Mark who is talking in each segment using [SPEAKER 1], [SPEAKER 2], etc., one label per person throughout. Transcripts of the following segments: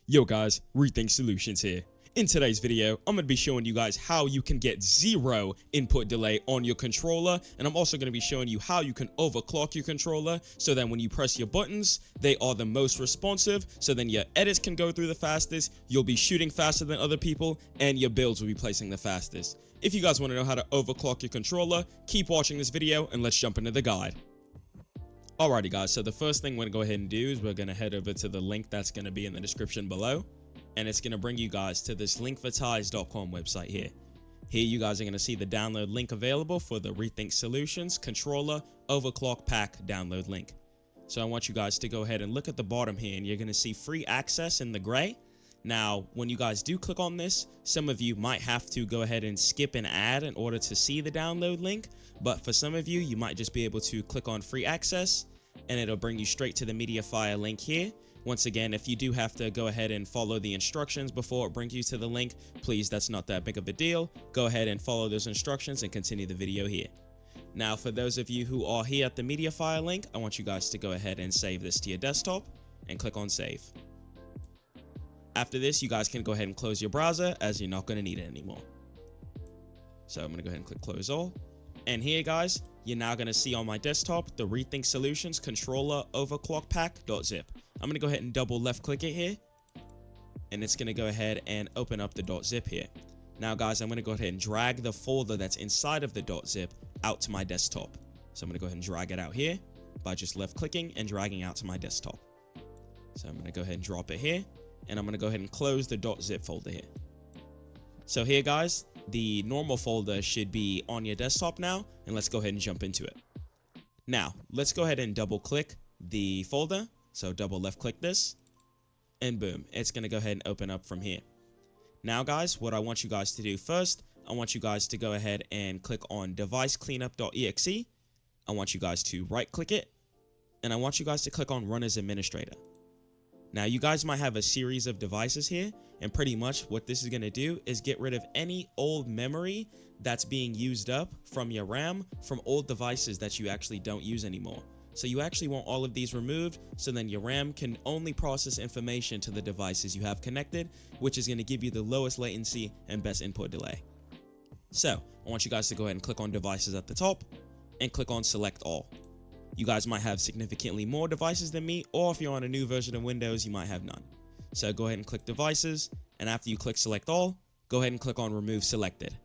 [SPEAKER 1] Yo guys, Rethink Solutions here. In today's video, I'm going to be showing you guys how you can get zero input delay on your controller, and I'm also going to be showing you how you can overclock your controller so that when you press your buttons, they are the most responsive, so then your edits can go through the fastest, you'll be shooting faster than other people, and your builds will be placing the fastest. If you guys want to know how to overclock your controller, keep watching this video and let's jump into the guide. Alrighty guys, so the first thing we're going to go ahead and do is we're going to head over to the link that's going to be in the description below. And it's going to bring you guys to this linkforties.com website here. Here you guys are going to see the download link available for the Rethink Solutions Controller Overclock Pack download link. So I want you guys to go ahead and look at the bottom here, and you're going to see free access in the gray. Now, when you guys do click on this, some of you might have to go ahead and skip an ad in order to see the download link. But for some of you, you might just be able to click on free access and it'll bring you straight to the MediaFire link here. Once again, if you do have to go ahead and follow the instructions before it brings you to the link, please, that's not that big of a deal. Go ahead and follow those instructions and continue the video here. Now, for those of you who are here at the MediaFire link, I want you guys to go ahead and save this to your desktop and click on save. After this, you guys can go ahead and close your browser as you're not going to need it anymore. So I'm going to go ahead and click close all. And here guys, you're now going to see on my desktop the Rethink Solutions Controller Overclock Pack.zip. I'm going to go ahead and double left click it here. And it's going to go ahead and open up the .zip here. Now guys, I'm going to go ahead and drag the folder that's inside of the .zip out to my desktop. So I'm going to go ahead and drag it out here by just left clicking and dragging out to my desktop. So I'm going to go ahead and drop it here. And I'm going to go ahead and close the .zip folder here. So here guys, the normal folder should be on your desktop now, and let's go ahead and jump into it. Now, let's go ahead and double click the folder. So double left click this, and boom, it's going to go ahead and open up from here. Now guys, what I want you guys to do first, I want you guys to go ahead and click on devicecleanup.exe. I want you guys to right click it, and I want you guys to click on run as administrator. Now, you guys might have a series of devices here, and pretty much what this is going to do is get rid of any old memory that's being used up from your RAM from old devices that you actually don't use anymore. So you actually want all of these removed, so then your RAM can only process information to the devices you have connected, which is going to give you the lowest latency and best input delay. So I want you guys to go ahead and click on devices at the top and click on select all. You guys might have significantly more devices than me, or if you're on a new version of Windows, you might have none. So go ahead and click devices, and after you click select all, go ahead and click on remove selected.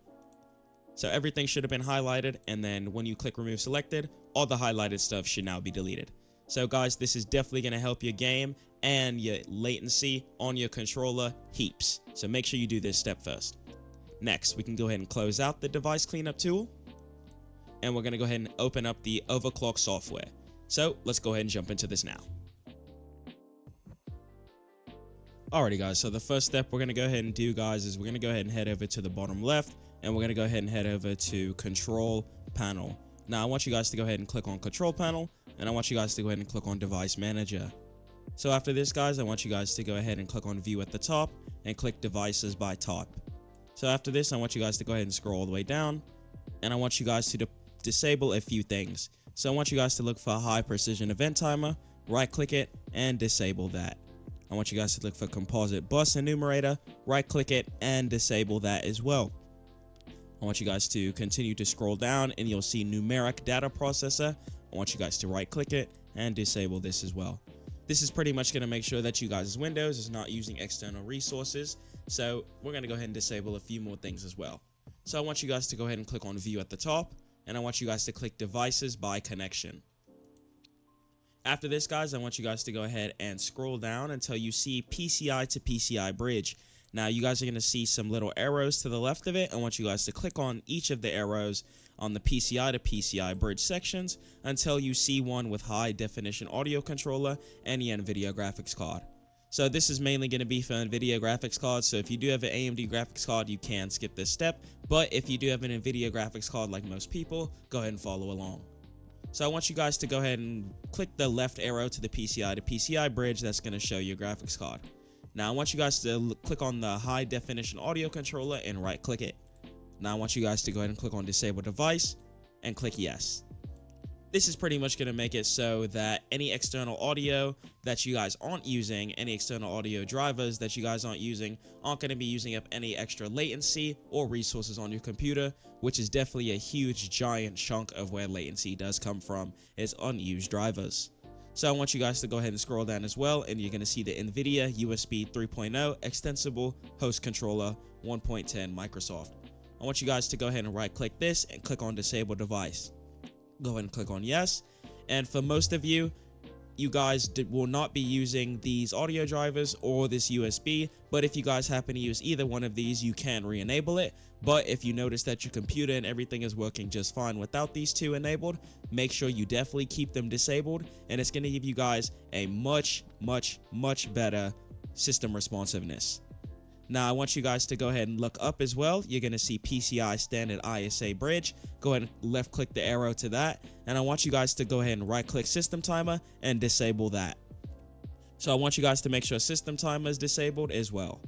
[SPEAKER 1] So everything should have been highlighted, and then when you click remove selected, all the highlighted stuff should now be deleted. So guys, this is definitely going to help your game and your latency on your controller heaps. So make sure you do this step first. Next, we can go ahead and close out the device cleanup tool. And we're going to go ahead and open up the overclock software. So let's go ahead and jump into this now. Alrighty guys, so the first step we're going to go ahead and do guys is we're going to go ahead and head over to the bottom left, and we're going to go ahead and head over to control panel. Now I want you guys to go ahead and click on control panel, and I want you guys to go ahead and click on device manager. So after this guys, I want you guys to go ahead and click on view at the top and click devices by type. So after this, I want you guys to go ahead and scroll all the way down, and I want you guys to disable a few things. So I want you guys to look for a high precision event timer, right click it and disable that. I want you guys to look for composite bus enumerator, right click it and disable that as well. I want you guys to continue to scroll down and you'll see numeric data processor. I want you guys to right click it and disable this as well. This is pretty much going to make sure that you guys' Windows is not using external resources. So we're going to go ahead and disable a few more things as well. So I want you guys to go ahead and click on view at the top, and I want you guys to click devices by connection. After this guys, I want you guys to go ahead and scroll down until you see PCI to PCI bridge. Now you guys are going to see some little arrows to the left of it. I want you guys to click on each of the arrows on the PCI to PCI bridge sections until you see one with high definition audio controller and the NVIDIA graphics card. So this is mainly going to be for NVIDIA graphics cards, so if you do have an AMD graphics card, you can skip this step, but if you do have an NVIDIA graphics card like most people, go ahead and follow along. So I want you guys to go ahead and click the left arrow to the PCI to PCI bridge that's going to show your graphics card. Now I want you guys to click on the high definition audio controller and right click it. Now I want you guys to go ahead and click on disable device and click yes. This is pretty much going to make it so that any external audio that you guys aren't using, any external audio drivers that you guys aren't going to be using up any extra latency or resources on your computer, which is definitely a huge giant chunk of where latency does come from, is unused drivers. So I want you guys to go ahead and scroll down as well, and you're going to see the NVIDIA USB 3.0 extensible host controller 1.10 Microsoft. I want you guys to go ahead and right click this and click on disable device. Go ahead and click on yes. And for most of you, you guys will not be using these audio drivers or this USB, but if you guys happen to use either one of these, you can re-enable it. But if you notice that your computer and everything is working just fine without these two enabled, make sure you definitely keep them disabled, and it's going to give you guys a much better system responsiveness. Now, I want you guys to go ahead and look up as well. You're going to see PCI standard ISA bridge. Go ahead and left click the arrow to that. And I want you guys to go ahead and right click system timer and disable that. So I want you guys to make sure system timer is disabled as well.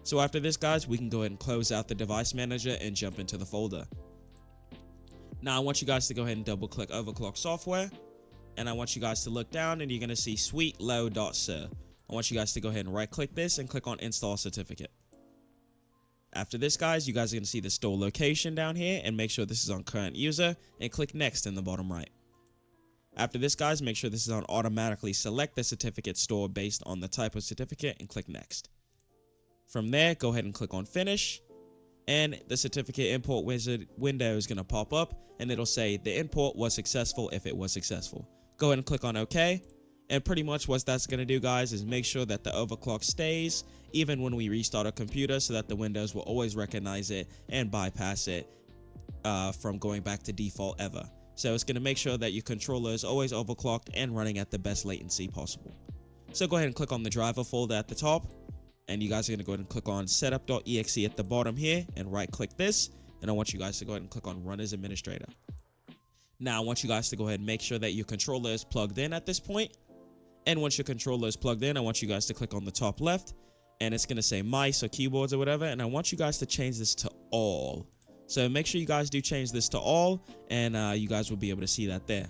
[SPEAKER 1] So after this, guys, we can go ahead and close out the device manager and jump into the folder. Now, I want you guys to go ahead and double click overclock software. And I want you guys to look down and you're going to see sweet low.sir. I want you guys to go ahead and right click this and click on install certificate. After this, guys, you guys are going to see the store location down here, and make sure this is on current user and click next in the bottom right. After this, guys, make sure this is on automatically select the certificate store based on the type of certificate and click next. From there, go ahead and click on finish, and the certificate import wizard window is going to pop up, and it'll say the import was successful if it was successful. Go ahead and click on OK. And pretty much what that's going to do, guys, is make sure that the overclock stays even when we restart our computer, so that the Windows will always recognize it and bypass it from going back to default ever. So it's going to make sure that your controller is always overclocked and running at the best latency possible. So go ahead and click on the driver folder at the top, and you guys are going to go ahead and click on setup.exe at the bottom here and right click this, and I want you guys to go ahead and click on run as administrator. Now I want you guys to go ahead and make sure that your controller is plugged in at this point. And once your controller is plugged in, I want you guys to click on the top left, and it's going to say mice or keyboards or whatever, and I want you guys to change this to all. So make sure you guys do change this to all, and you guys will be able to see that there.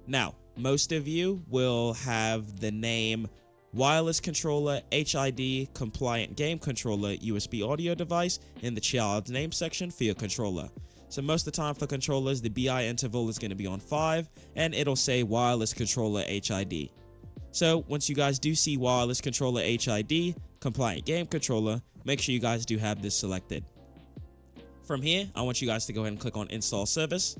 [SPEAKER 1] Now, most of you will have the name wireless controller HID compliant game controller USB audio device in the child's name section for your controller. So most of the time for controllers, the BI interval is going to be on 5, and it'll say wireless controller HID. So once you guys do see wireless controller HID, compliant game controller, make sure you guys do have this selected. From here, I want you guys to go ahead and click on install service.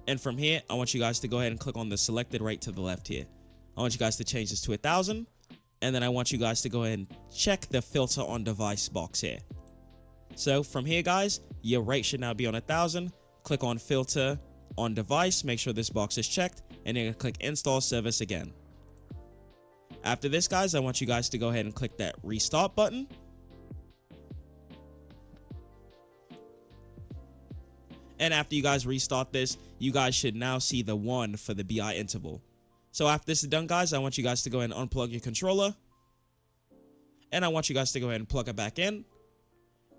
[SPEAKER 1] And from here, I want you guys to go ahead and click on the selected right to the left here. I want you guys to change this to 1000. And then I want you guys to go ahead and check the filter on device box here. So from here, guys, your rate should now be on 1000. Click on filter on device, make sure this box is checked, and you're going to click install service again. After this, guys, I want you guys to go ahead and click that restart button. And after you guys restart this, you guys should now see the 1 for the BI interval. So after this is done, guys, I want you guys to go ahead and unplug your controller. And I want you guys to go ahead and plug it back in.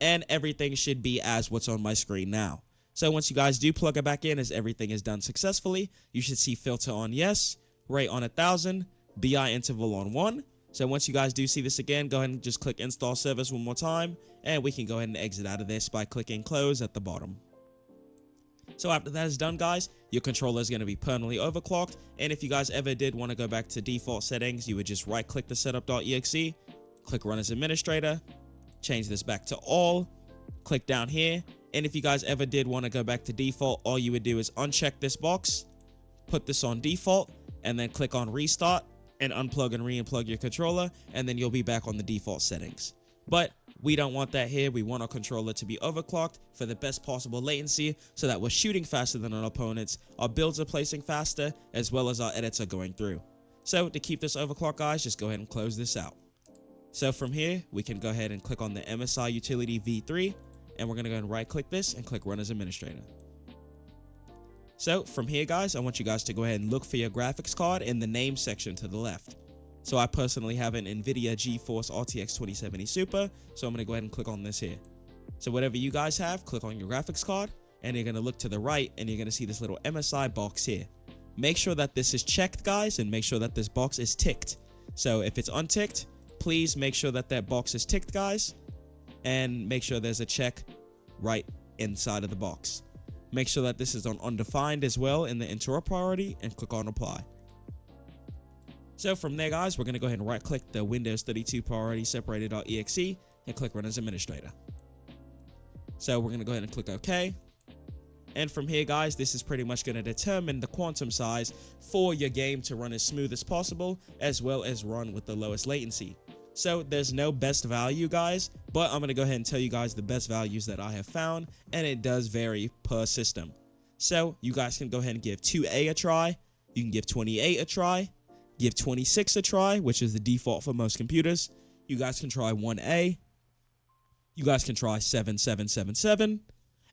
[SPEAKER 1] And everything should be as what's on my screen now. So once you guys do plug it back in, as everything is done successfully, you should see filter on yes, rate on 1000, BI interval on 1. So once you guys do see this again, go ahead and just click install service one more time, and we can go ahead and exit out of this by clicking close at the bottom. So after that is done, guys, your controller is going to be permanently overclocked, and if you guys ever did want to go back to default settings, you would just right click the setup.exe, click run as administrator, change this back to all, click down here, and if you guys ever did want to go back to default, all you would do is uncheck this box, put this on default, and then click on restart and unplug and re-unplug your controller, and then you'll be back on the default settings. But we don't want that here. We want our controller to be overclocked for the best possible latency, so that we're shooting faster than our opponents, our builds are placing faster, as well as our edits are going through. So to keep this overclock, guys, just go ahead and close this out. So from here, we can go ahead and click on the MSI utility V3, and we're going to go and right click this and click run as administrator. So from here, guys, I want you guys to go ahead and look for your graphics card in the name section to the left. So I personally have an NVIDIA GeForce RTX 2070 Super, so I'm going to go ahead and click on this here. So whatever you guys have, click on your graphics card, and you're going to look to the right, and you're going to see this little MSI box here. make sure that this is checked, guys, and make sure that this box is ticked. So if it's unticked, please make sure that that box is ticked, guys, and make sure there's a check right inside of the box. Make sure that this is on undefined as well in the interrupt priority and click on apply. So from there, guys, we're going to go ahead and right click the Windows 32 priority separator.exe and click run as administrator. So we're going to go ahead and click OK. And from here, guys, this is pretty much going to determine the quantum size for your game to run as smooth as possible, as well as run with the lowest latency. So there's no best value, guys, but I'm going to go ahead and tell you guys the best values that I have found, and it does vary per system. So you guys can go ahead and give 2A a try. You can give 28 a try, give 26 a try, which is the default for most computers. You guys can try 1A. You guys can try 7777.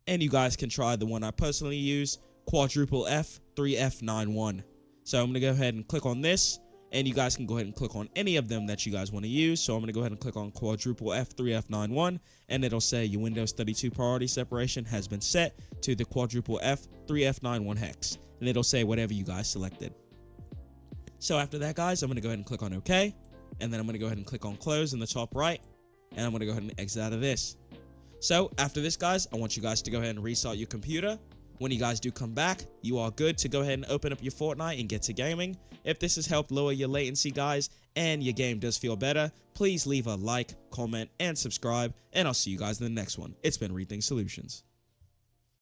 [SPEAKER 1] And you guys can try the one I personally use, quadruple F 3F91. So I'm going to go ahead and click on this, and you guys can go ahead and click on any of them that you guys want to use. So I'm going to go ahead and click on quadruple F 3F91, and it'll say your Windows 32 priority separation has been set to the quadruple F 3F91 hex, and it'll say whatever you guys selected. So after that, guys, I'm going to go ahead and click on OK, and then I'm going to go ahead and click on close in the top right, and I'm going to go ahead and exit out of this. So after this, guys, I want you guys to go ahead and restart your computer. When you guys do come back, you are good to go ahead and open up your Fortnite and get to gaming. If this has helped lower your latency, guys, and your game does feel better, please leave a like, comment, and subscribe, and I'll see you guys in the next one. It's been Rethink Solutions.